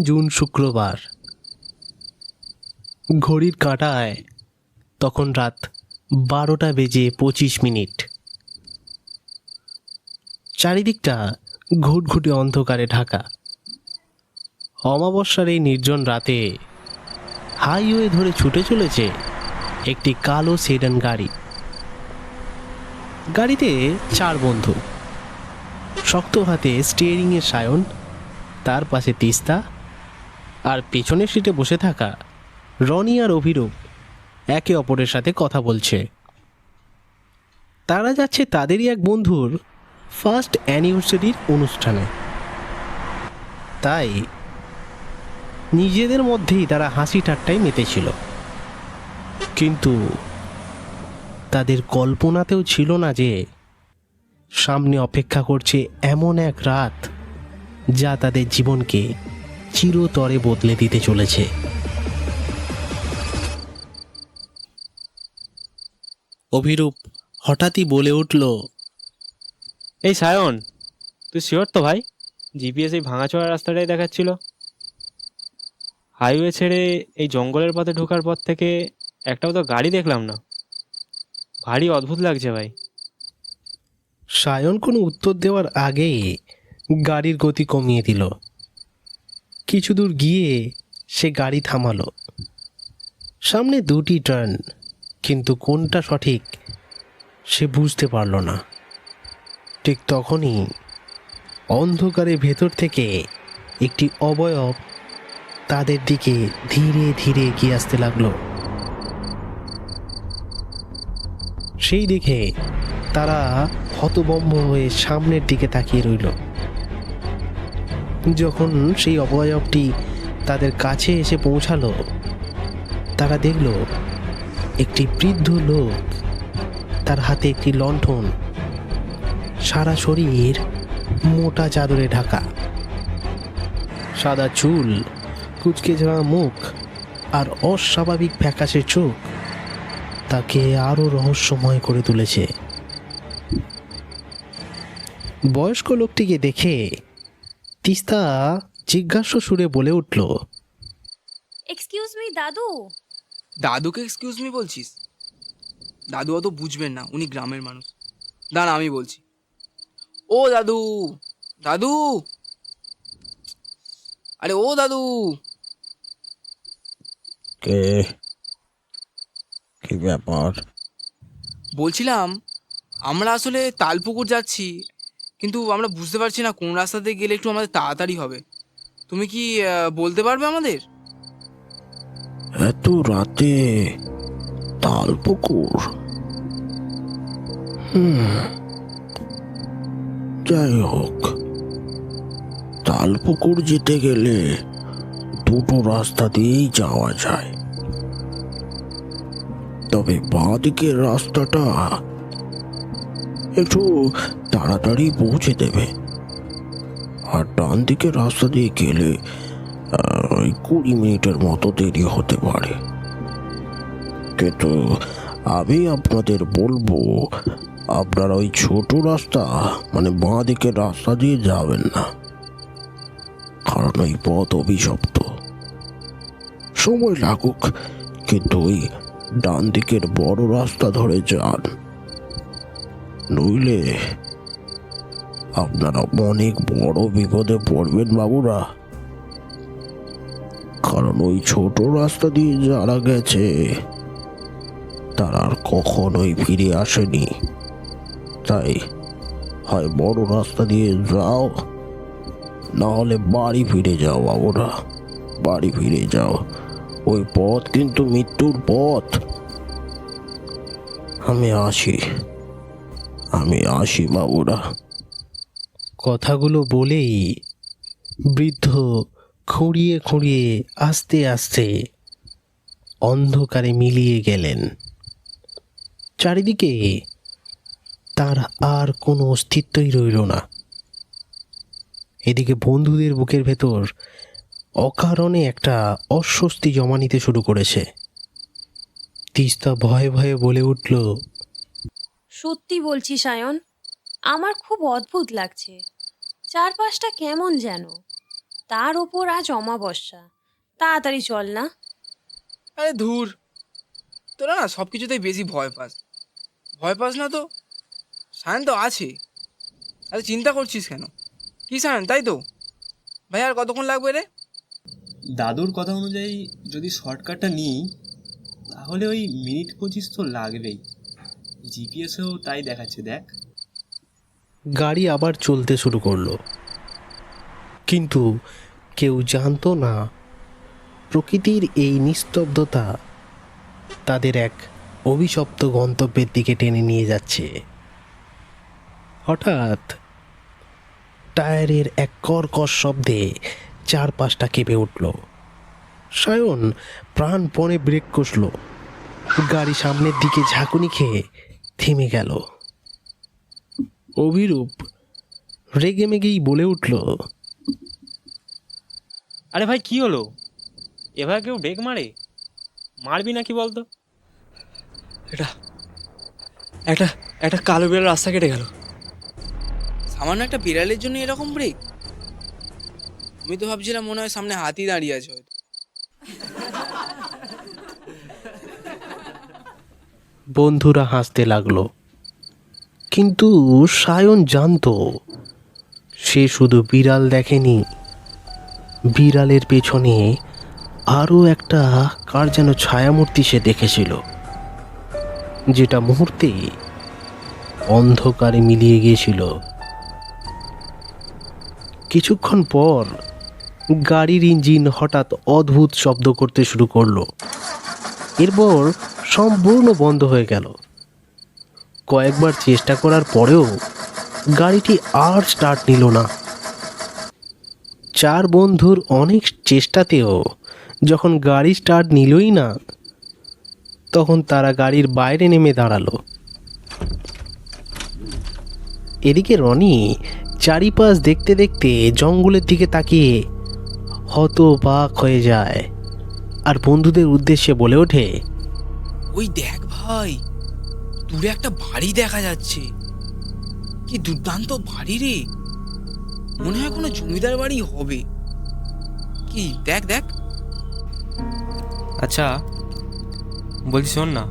June শুক্রবার। ঘড়ির কাঁটায় তখন রাত 12:25। চারিদিকটা ঘুটঘুটে অন্ধকারে ঢাকা। অমাবস্যার এই নির্জন রাতে হাইওয়ে ধরে ছুটে চলেছে একটি কালো সেডান গাড়ি। গাড়িতে 4 বন্ধু। শক্ত হাতে স্টিয়ারিংয়ে সায়ন, তার পাশে তিস্তা, আর পেছনের সিটে বসে থাকা রনি আর অভিরূপ একে অপরের সাথে কথা বলছে। তারা যাচ্ছে তাদেরই এক বন্ধুর ফার্স্ট অ্যানিভার্সারির অনুষ্ঠানে। তাই নিজেদের মধ্যেই তারা হাসি ঠাট্টায় মেতেছিল, কিন্তু তাদের কল্পনাতেও ছিল না যে সামনে অপেক্ষা করছে এমন এক রাত যা তাদের জীবনকে চিরতরে বদলে দিতে চলেছে। অভিরূপ হঠাৎই বলে উঠল, এই সায়ন, তুই শিওর তো ভাই? জিপিএস এই ভাঙাচোরা রাস্তাটাই দেখাচ্ছিল। হাইওয়ে ছেড়ে এই জঙ্গলের পথে ঢোকার পর থেকে একটাও তো গাড়ি দেখলাম না। ভারী অদ্ভুত লাগছে ভাই। সায়ন কোনো উত্তর দেওয়ার আগেই গাড়ির গতি কমিয়ে দিল। কিছু দূর গিয়ে সে গাড়ি থামালো। সামনে 2টি টার্ন, কিন্তু কোনটা সঠিক সে বুঝতে পারল না। ঠিক তখনই অন্ধকারের ভেতর থেকে একটি অবয়ব তাদের দিকে ধীরে ধীরে এগিয়ে আসতে লাগলো। সেই দেখে তারা হতভম্ব হয়ে সামনের দিকে তাকিয়ে রইল। যখন সেই অবয়বটি তাদের কাছে এসে পৌঁছালো, তারা দেখল একটি বৃদ্ধ লোক, তার হাতে একটি লণ্ঠন, সারা শরীর মোটা চাদরে ঢাকা, সাদা চুল, কুঁচকে যাওয়া মুখ আর অস্বাভাবিক ফ্যাকাশে চোখ তাকে আরো রহস্যময় করে তুলেছে। বয়স্ক লোকটিকে দেখে তিস্তা জিজ্ঞাসা সুরে বলে উঠল, এক্সকিউজ মি দাদু। দাদুকে এক্সকিউজ মি বলছিস? দাদু অত বুঝবেন না, উনি গ্রামের মানুষ। দাঁড়া, আমি বলছি। ও দাদু, দাদু, আরে ও দাদু। কে? কি ব্যাপার? বলছিলাম, আমরা আসলে তালপুকুর যাচ্ছি, কিন্তু আমরা বুঝতে পারছি না কোন রাস্তাতে গেলে একটু আমাদের তাড়াতাড়ি হবে। তুমি কি বলতে পারবে আমাদের? এত রাতে তালপুকুর? যাই হোক, তালপুকুর যেতে গেলে 2টো রাস্তা দিয়েই যাওয়া যায়, তবে বাঁ দিকের রাস্তাটা একটু তাড়াতাড়ি পৌঁছে দেবে, আর ডান দিকের রাস্তা দিয়ে গেলে 20 মিনিটের মতো দেরি হতে পারে। কিন্তু আমি আপনাদের বলবো, আপনারা ওই ছোট রাস্তা মানে বাঁ দিকের রাস্তা দিয়ে যাবেন না, কারণ ওই পথ অভিশপ্ত। সময় লাগুক, কিন্তু ওই ডান দিকের বড় রাস্তা ধরে যান, নইলে আপনারা অনেক বড় বিপদে পড়বেন বাবুরা। কারণ ওই ছোট রাস্তা দিয়ে যারা গেছে তারা আর কখনোই ফিরে আসেনি। তাই হয় বড় রাস্তা দিয়ে যাও, না হলে বাড়ি ফিরে যাও বাবুরা, বাড়ি ফিরে যাও। ওই পথ কিন্তু মৃত্যুর পথ। আমি আসি বাবুরা। কথাগুলো বলেই বৃদ্ধ খুঁড়িয়ে খুঁড়িয়ে আস্তে আস্তে অন্ধকারে মিলিয়ে গেলেন। চারিদিকে তার আর কোনো অস্তিত্বই রইল না। এদিকে বন্ধুদের বুকের ভেতর অকারণে একটা অস্বস্তি জমা নিতে শুরু করেছে। তিস্তা ভয়ে ভয়ে বলে উঠল, সত্যি বলছি সায়ন, আমার খুব অদ্ভুত লাগছে। চারপাশটা কেমন যেন। তার ওপর আজ অমাবস্যা, তাড়াতাড়ি চল না। আরে ধুর, তোরা না সব কিছুতেই বেশি ভয় পাস। ভয় পাস না তো, সায়ন তো আছে। আরে চিন্তা করছিস কেন? কি সায়ন, তাই তো? ভাই আর কতক্ষণ লাগবে রে? দাদুর কথা অনুযায়ী যদি শর্টকাটটা নিই তাহলে ওই মিনিট 25 তো লাগবেই। জিপিএসেও তাই দেখাচ্ছে, দেখ। গাড়ি আবার চলতে শুরু করলো, কিন্তু কেউ জানতো না প্রকৃতির এই নিস্তব্ধতা তাদের এক অভিশপ্ত গন্তব্যের দিকে টেনে নিয়ে যাচ্ছে। হঠাৎ টায়ারের এক কর্কশ শব্দে চারপাশটা কেঁপে উঠল। সায়ন প্রাণপণে ব্রেক কষল। গাড়ি সামনের দিকে ঝাঁকুনি খেয়ে থেমে গেল। অভিরূপ রেগে মেগেই বলে উঠল, আরে ভাই, কি হলো? এভাবে কেউ ব্রেক মারে? মারবি নাকি বলতো? এটা একটা একটা কালো বিড়াল রাস্তা কেটে গেল। সামান্য একটা বিড়ালের জন্য এরকম ব্রেক? আমি তো ভাবছিলাম মনে হয় সামনে হাতি দাঁড়িয়ে আছে হয়তো। বন্ধুরা হাসতে লাগলো, কিন্তু সায়ন জানতো সে শুধু বিড়াল দেখেনি, বিড়ালের পেছনে আরও একটা কার যেন ছায়ামূর্তি সে দেখেছিল, যেটা মুহূর্তে অন্ধকারে মিলিয়ে গিয়েছিল। কিছুক্ষণ পর গাড়ির ইঞ্জিন হঠাৎ অদ্ভুত শব্দ করতে শুরু করলো। এরপর সম্পূর্ণ বন্ধ হয়ে গেল। কয়েকবার চেষ্টা করার পরেও গাড়িটি আর স্টার্ট নিল না। চার বন্ধুর অনেক চেষ্টাতেও যখন গাড়ি স্টার্ট নিলই না, তখন তারা গাড়ির বাইরে নেমে দাঁড়ালো। এদিকে রনি চারিপাশ দেখতে দেখতে জঙ্গলের দিকে তাকিয়ে হতবাক হয়ে যায়, আর বন্ধুদের উদ্দেশ্যে বলে ওঠে, ওই দেখ ভাই, দূরে একটা বাড়ি দেখা যাচ্ছে। কি দুর্দান্ত বাড়ি রে! মনে হয় কোনো জমিদার বাড়ি হবে। কি দেখ দেখ। আচ্ছা বলছি, শোন না,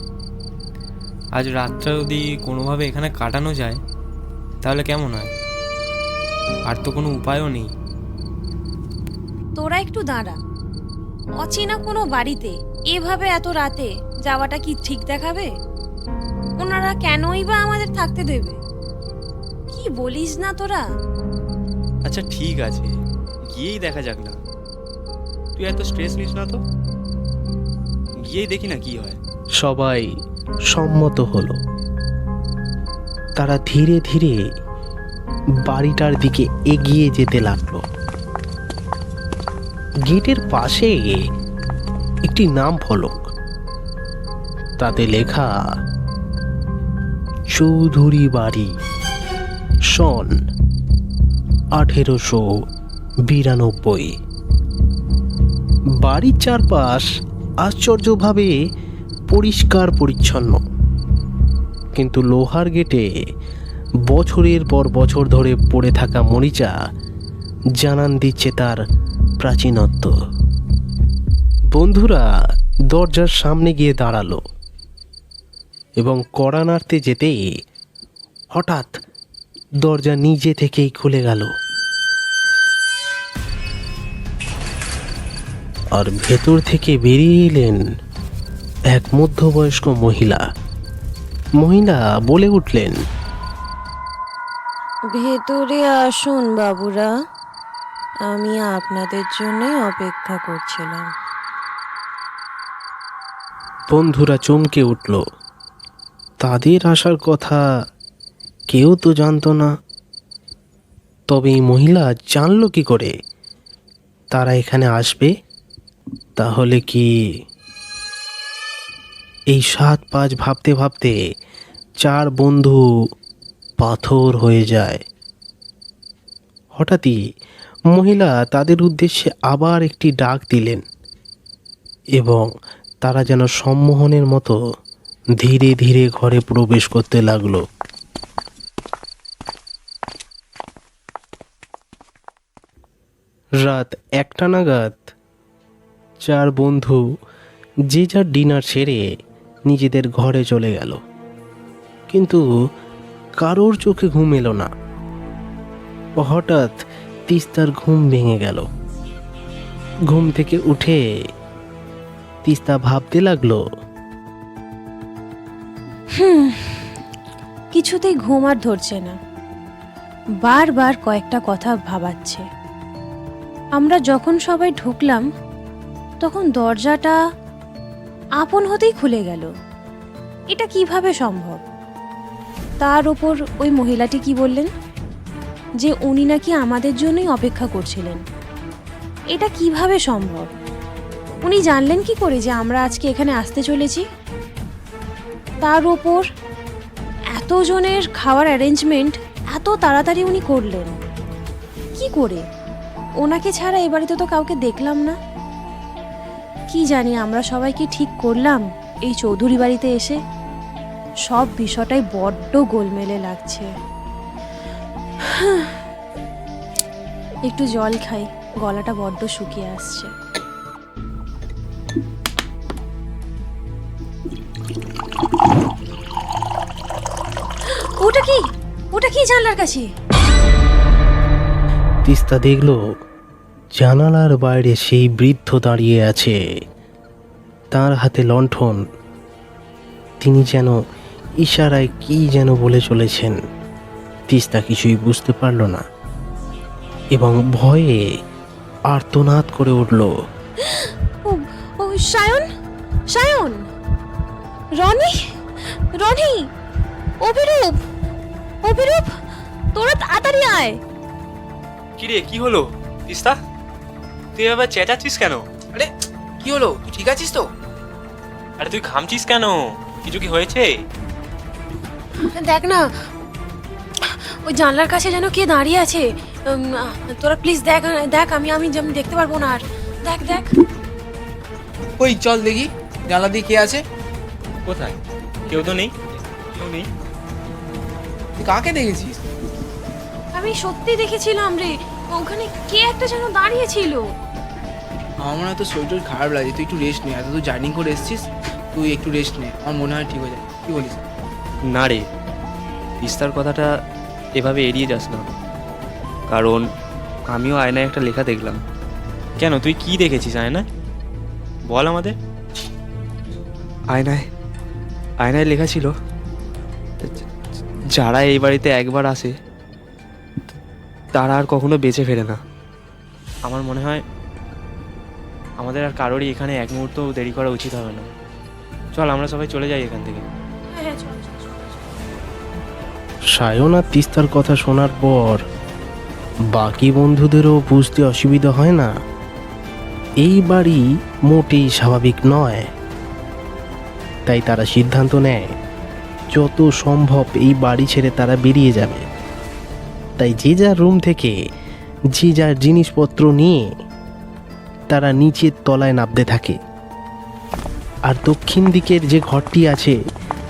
আজ রাতটা যদি কোনোভাবে এখানে কাটানো যায় তাহলে কেমন হয়? আর তো কোনো উপায়ও নেই। তোরা একটু দাঁড়া। অচেনা কোনো বাড়িতে এভাবে এত রাতে যাওয়াটা কি ঠিক দেখাবে? ওনারা কেনই বা আমাদের থাকতে দেবে? কি বলিস না তোরা? আচ্ছা ঠিক আছে, গিয়েই দেখা যাক না। তুই এত স্ট্রেস নিস না তো, গিয়েই দেখি না কি হয়। সবাই সম্মত হলো। তারা ধীরে ধীরে বাড়িটার দিকে এগিয়ে যেতে লাগলো। গেটের পাশে একটি নাম ফলক, তাতে লেখা চৌধুরী বাড়ি, সন 1892। বাড়ির চারপাশ আশ্চর্যভাবে পরিষ্কার পরিচ্ছন্ন, কিন্তু লোহার গেটে বছরের পর বছর ধরে পড়ে থাকা মরিচা জানান দিচ্ছে তার প্রাচীনত্ব। বন্ধুরা দরজার সামনে গিয়ে দাঁড়ালো এবং কড়া নাড়তে যেতেই হঠাৎ দরজা নিজে থেকেই খুলে গেল, আর ভেতর থেকে বেরিয়ে এলেন এক মধ্যবয়স্ক মহিলা। মহিলা বলে উঠলেন, ভেতরে আসুন বাবুরা, আমি আপনাদের জন্য অপেক্ষা করছিলাম। বন্ধুরা চমকে উঠল। তাদের আসার কথা কেউ তো জানতো না, তবে এই মহিলা জানলো কি করে তারা এখানে আসবে? তাহলে কি? এই 7-5 ভাবতে ভাবতে চার বন্ধু পাথর হয়ে যায়। হঠাৎই মহিলা তাদের উদ্দেশ্যে আবার একটি ডাক দিলেন এবং তারা যেন সম্মোহনের মতো ধীরে ধীরে ঘরে প্রবেশ করতে লাগলো। রাত 1টা নাগাদ 4 বন্ধু যে যার ডিনার সেরে নিজেদের ঘরে চলে গেল, কিন্তু কারোর চোখে ঘুম এলো না। হঠাৎ তিস্তার ঘুম ভেঙে গেল। ঘুম থেকে উঠে তিস্তা ভাবতে লাগলো, কিছুতেই ঘুম আর ধরছে না। বারবার কয়েকটা কথা ভাবাচ্ছে। আমরা যখন সবাই ঢুকলাম তখন দরজাটা আপন হতেই খুলে গেল। এটা কিভাবে সম্ভব? তার ওপর ওই মহিলাটি কি বললেন যে উনি নাকি আমাদের জন্যই অপেক্ষা করছিলেন। এটা কিভাবে সম্ভব? উনি জানলেন কি করে যে আমরা আজকে এখানে আসতে চলেছি? তার ওপর এতজনের খাওয়ার অ্যারেঞ্জমেন্ট এত তাড়াতাড়ি উনি করলেন কি করে? ওনাকে ছাড়া এ বাড়িতে তো কাউকে দেখলাম না। কি জানি আমরা সবাই কি ঠিক করলাম এই চৌধুরী বাড়িতে এসে? সব বিষয়টাই বড্ড গোলমেলে লাগছে। একটু জল খাই, গলাটা বড্ড শুকিয়ে আসছে। ওটা কি? ওটা কি জানলার কাছে? তিস্তা দেখল জানালার বাইরে সেই বৃদ্ধ দাঁড়িয়ে আছে, তার হাতে লণ্ঠন। তিনি যেন ইশারায় কি যেন বলে চলেছেন। তিস্তা কিছুই বুঝতে পারল না এবং ভয়ে আর্তনাদ করে উঠল। ও ও সায়ন, সায়ন, রনি, রনি, অভিরূপ, অভিরূপ, তোরা তাড়াতাড়ি আয়। কিরে, কি হলো তিস্তা? তুই আবার চেঁচাচ্ছিস কেন? আরে কি হলো, তুই ঠিক আছিস তো? আরে তুই ঘামছিস কেন? কিছু কি হয়েছে? দেখ না, ওই জানলার কাছে যেন কে দাঁড়িয়ে আছে। তোরা প্লিজ দেখ, দেখ, আমি যেমন দেখতে পারবো না আর। দেখ দেখ। ওই চল দেখি জানলা দিয়ে কে আছে। কোথায়? কেউ তো নেই, কেউ নেই। তুই কাকে দেখেছিস? আমি সত্যি দেখেছিলাম রে, ওখানে কে একটা যেন দাঁড়িয়ে ছিল। আমার মনে হয় তো শরীর খারাপ লাগে, তুই একটু রেস্ট নে। এত তুই জার্নি করে এসেছিস, তুই একটু রেস্ট নে, আমার মনে হয় ঠিক হয়ে যায়। কি বলিস? না রে, তিস্তার কথাটা এভাবে এড়িয়ে যাস না, কারণ আমিও আয়নায় একটা লেখা দেখলাম। কেন, তুই কি দেখেছিস আয়নায়? বল আমাদের। আয়নায় আয়নায় লেখা ছিল, যারা এই বাড়িতে একবার আসে তারা আর কখনো বেঁচে ফেরে না। আমার মনে হয় আমাদের আর কারোরই এখানে এক মুহূর্ত দেরি করা উচিত হবে না। চল আমরা সবাই চলে যাই এখান থেকে। হ্যাঁ চল চল চল। সায়ন আর তিস্তার কথা শোনার পর বাকি বন্ধুদেরও বুঝতে অসুবিধা হয় না এই বাড়ি মোটেই স্বাভাবিক নয়। তাই তারা সিদ্ধান্ত নেয় যত সম্ভব এই বাড়ি ছেড়ে তারা বেরিয়ে যাবে। তাই যে যার রুম থেকে যে যার জিনিসপত্র নিয়ে তারা নিচের তলায় নামতে থাকে। আর দক্ষিণ দিকের যে ঘরটি আছে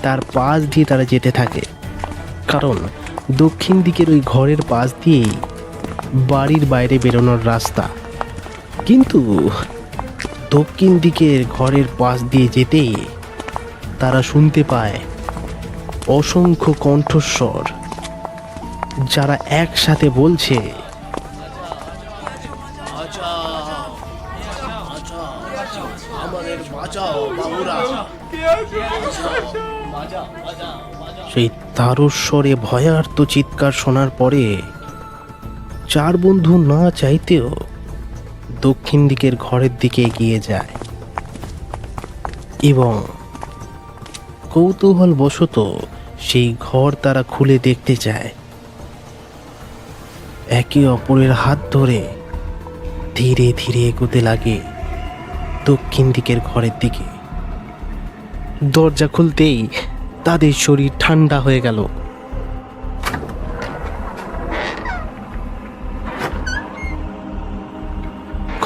তার পাশ দিয়ে তারা যেতে থাকে, কারণ দক্ষিণ দিকের ওই ঘরের পাশ দিয়েই বাড়ির বাইরে বেরোনোর রাস্তা। কিন্তু দক্ষিণ দিকের ঘরের পাশ দিয়ে যেতেই তারা শুনতে পায় অসংখ্য কণ্ঠস্বর, যারা একসাথে বলছে, সেই তারস্বরে ভয়ার্ত চিৎকার শোনার পরে 4 বন্ধু না চাইতেও দক্ষিণ দিকের ঘরের দিকে এগিয়ে যায় এবং কৌতূহলবশত সেই ঘর তারা খুলে দেখতে চায়। একে অপরের হাত ধরে ধীরে ধীরে এগোতে লাগে দক্ষিণ দিকের ঘরের দিকে। দরজা খুলতেই তাদের শরীর ঠান্ডা হয়ে গেল।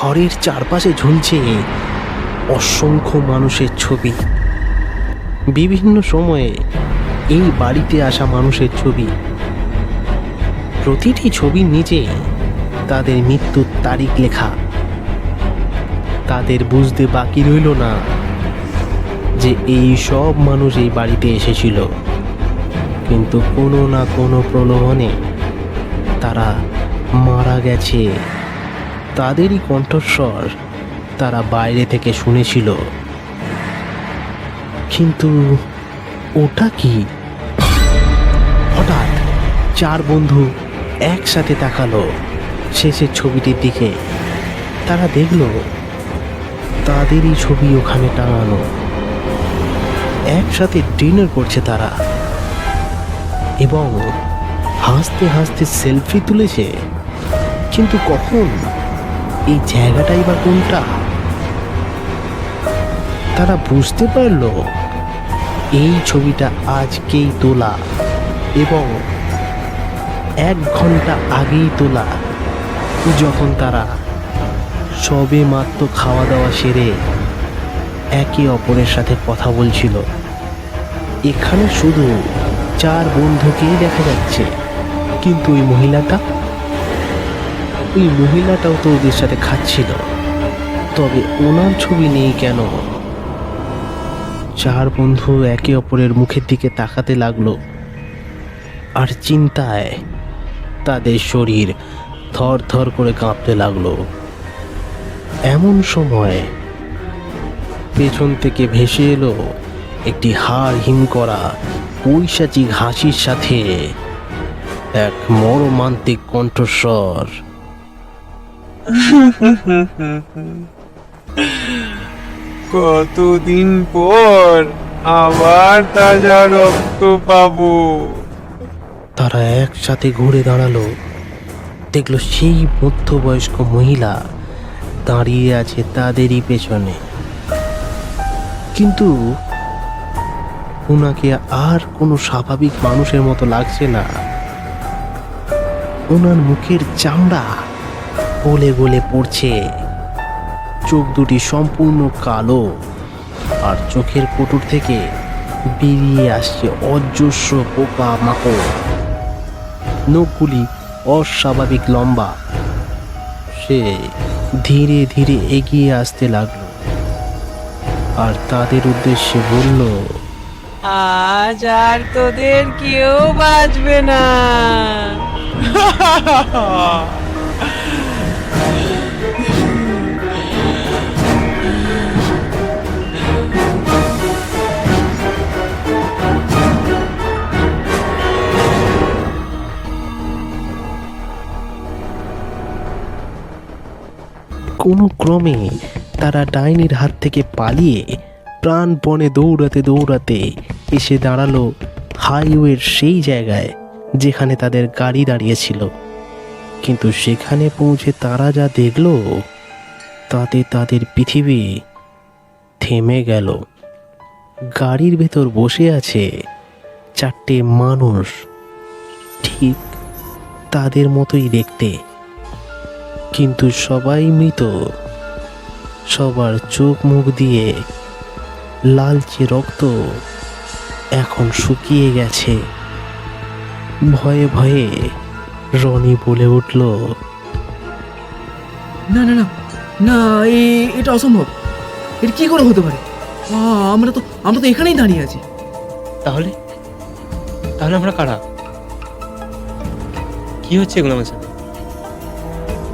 ঘরের চারপাশে ঝুলছে অসংখ্য মানুষের ছবি, বিভিন্ন সময়ে এই বাড়িতে আসা মানুষের ছবি। প্রতিটি ছবির নিচে তাদের মৃত্যুর তারিখ লেখা। তাদের বুঝতে বাকি রইল না যে এই সব মানুষ এই বাড়িতে এসেছিল, কিন্তু কোনো না কোনো প্রলোভনে তারা মারা গেছে। তাদেরই কণ্ঠস্বর তারা বাইরে থেকে শুনেছিল। কিন্তু ওটা কি? হঠাৎ 4 বন্ধু একসাথে তাকালো শেষের ছবিটির দিকে। তারা দেখলো তাদেরই ছবি ওখানে টাঙানো। একসাথে ডিনার করছে তারা এবং হাসতে হাসতে সেলফি তুলেছে। কিন্তু কখন? এই জায়গাটাই বা কোনটা? তারা বুঝতে পারলো এই ছবিটা আজকেই তোলা এবং 1 ঘন্টা আগেই তোলা, যখন তারা সবে মাত্র খাওয়া দাওয়া সেরে একে অপরের সাথে কথা বলছিল। এখানে শুধু 4 বন্ধুকেই দেখা যাচ্ছে, কিন্তু ওই মহিলাটাও তো ওদের সাথে খাচ্ছিল। তবে ওনার ছবি নেই কেন? 4 বন্ধু একে অপরের মুখের দিকে তাকাতে লাগলো আর চিন্তায় তাদের শরীর থর থর করে কাঁপতে লাগলো। এমন সময় পেছন থেকে ভেসে এলো একটি হাড় হিম করা পৈশাচিক হাসির সাথে এক মর্মান্তিক কণ্ঠস্বর। কতদিন পর আবার তাজা রক্ত পাবো। তারা একসাথে ঘুরে দাঁড়ালো, দেখলো সেই মধ্যবয়স্ক মহিলা দাঁড়িয়ে আছে তাদেরই পেছনে। কিন্তু ওনাকে আর কোনো স্বাভাবিক মানুষের মতো লাগছে না। ওনার মুখের চামড়া গলে গলে পড়ছে, চোখ দুটি সম্পূর্ণ কালো আর চোখের কোটর থেকে বেরিয়ে আসছে অজস্র পোকা মাকড়। নখগুলি অস্বাভাবিক লম্বা। সে ধীরে ধীরে এগিয়ে আসতে লাগলো আর তাদের উদ্দেশ্যে বলল, আজ আর তোদের কেউ বাঁচবে না। কোনো ক্রমে তারা ডাইনির হাত থেকে পালিয়ে প্রাণপণে দৌড়াতে দৌড়াতে এসে দাঁড়ালো হাইওয়ের সেই জায়গায় যেখানে তাদের গাড়ি দাঁড়িয়েছিল। কিন্তু সেখানে পৌঁছে তারা যা দেখল তাতে তাদের পৃথিবী থেমে গেল। গাড়ির ভেতর বসে আছে 4টে মানুষ, ঠিক তাদের মতোই দেখতে, কিন্তু সবাই মৃত। সবার চোখ মুখ দিয়ে লালচে রক্ত এখন শুকিয়ে গেছে। ভয়ে ভয়ে রনি বলে উঠল, না না না না, এটা অসম্ভব। এটা কি করে হতে পারে? আমরা তো এখানেই দাঁড়িয়ে আছি। তাহলে তাহলে আমরা কারা? কি হচ্ছে এগুলো আমার সাথে?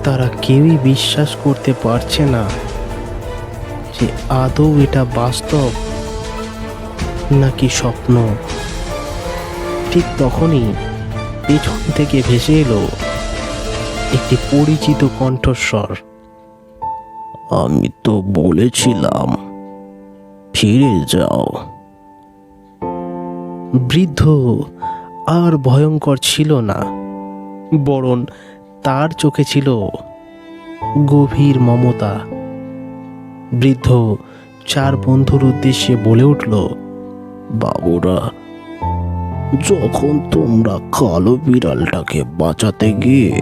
তারা কেউই বিশ্বাস করতে পারছে না যে আদৌ এটা বাস্তব নাকি স্বপ্ন। ঠিক তখনই পেছন থেকে ভেসে এলো একটি পরিচিত কণ্ঠস্বর। আমি তো বলেছিলাম ফিরে যাও। বৃদ্ধ আর ভয়ঙ্কর ছিল না, বরং তার চোখে ছিল গভীর মমতা। বৃদ্ধ 4 বন্ধুর উদ্দেশ্যে বলে উঠল, বাবুরা, যখন তোমরা কালো বিড়ালটাকে বাঁচাতে গিয়ে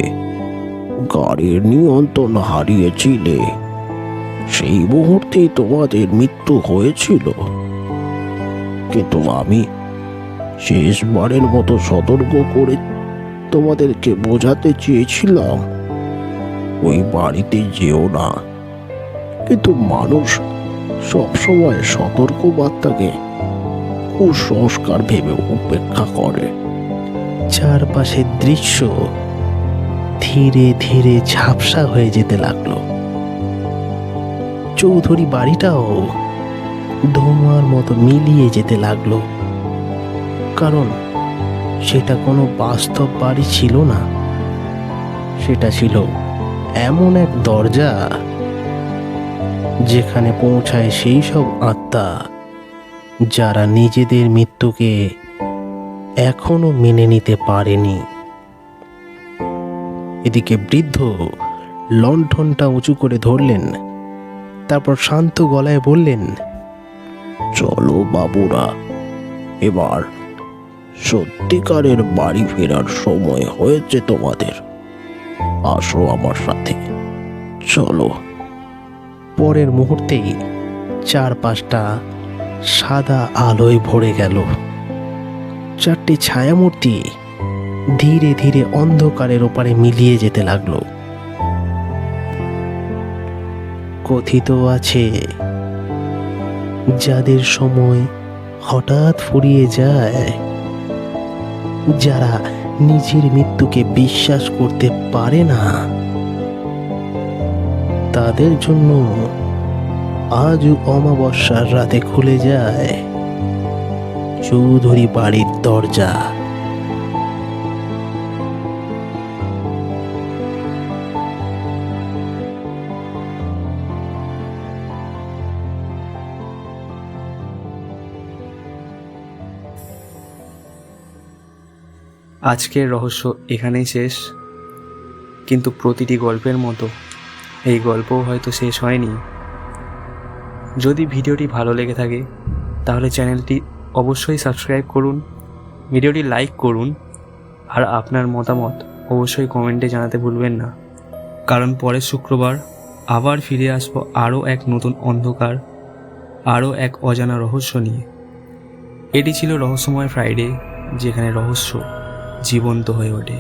গাড়ির নিয়ন্ত্রণ হারিয়েছিলে, সেই মুহূর্তেই তোমাদের মৃত্যু হয়েছিল। কিন্তু আমি শেষবারের মতো সতর্ক করে তোমাদেরকে বোঝাতে চেয়েছিলাম ওই বাড়িতে যেও না। কিন্তু মানুষ সবসময় সতর্ক বার্তাকে কুসংস্কার ভেবে উপেক্ষা করে। চারপাশের দৃশ্য ধীরে ধীরে ঝাপসা হয়ে যেতে লাগলো। চৌধুরী বাড়িটাও ধোঁয়ার মতো মিলিয়ে যেতে লাগলো, কারণ সেটা কোনো বাস্তব বাড়ি ছিল না। সেটা ছিল এমন এক দরজা যেখানে পৌঁছায় সেই সব আত্মা যারা নিজেদের মৃত্যুকে এখনো মেনে নিতে পারেনি। এদিকে বৃদ্ধ লণ্ঠনটা উঁচু করে ধরলেন, তারপর শান্ত গলায় বললেন, চলো বাবুরা, এবার সত্যিকারের বাড়ি ফেরার সময় হয়েছে তোমাদের। আসো আমার সাথে, চলো। পরের মুহূর্তেই চারপাশটা সাদা আলোয় ভরে গেল। চারটি ছায়ামূর্তি ধীরে ধীরে অন্ধকারের ওপারে মিলিয়ে যেতে লাগলো। কথিত আছে, যাদের সময় হঠাৎ ফুরিয়ে যায়, যারা নিজের মৃত্যুকে বিশ্বাস করতে পারে না, তাদের জন্য আজও অমাবস্যার রাতে খুলে যায় চৌধুরী বাড়ির দরজা। আজকের রহস্য এখানেই শেষ, কিন্তু প্রতিটি গল্পের মতো এই গল্পও হয়তো শেষ হয়নি। যদি ভিডিওটি ভালো লেগে থাকে তাহলে চ্যানেলটি অবশ্যই সাবস্ক্রাইব করুন, ভিডিওটি লাইক করুন, আর আপনার মতামত অবশ্যই কমেন্টে জানাতে ভুলবেন না। কারণ পরের শুক্রবার আবার ফিরে আসবো আরও এক নতুন অন্ধকার, আরও এক অজানা রহস্য নিয়ে। এটি ছিল রহস্যময় ফ্রাইডে, যেখানে রহস্য জীবন্ত হয়ে ওঠে।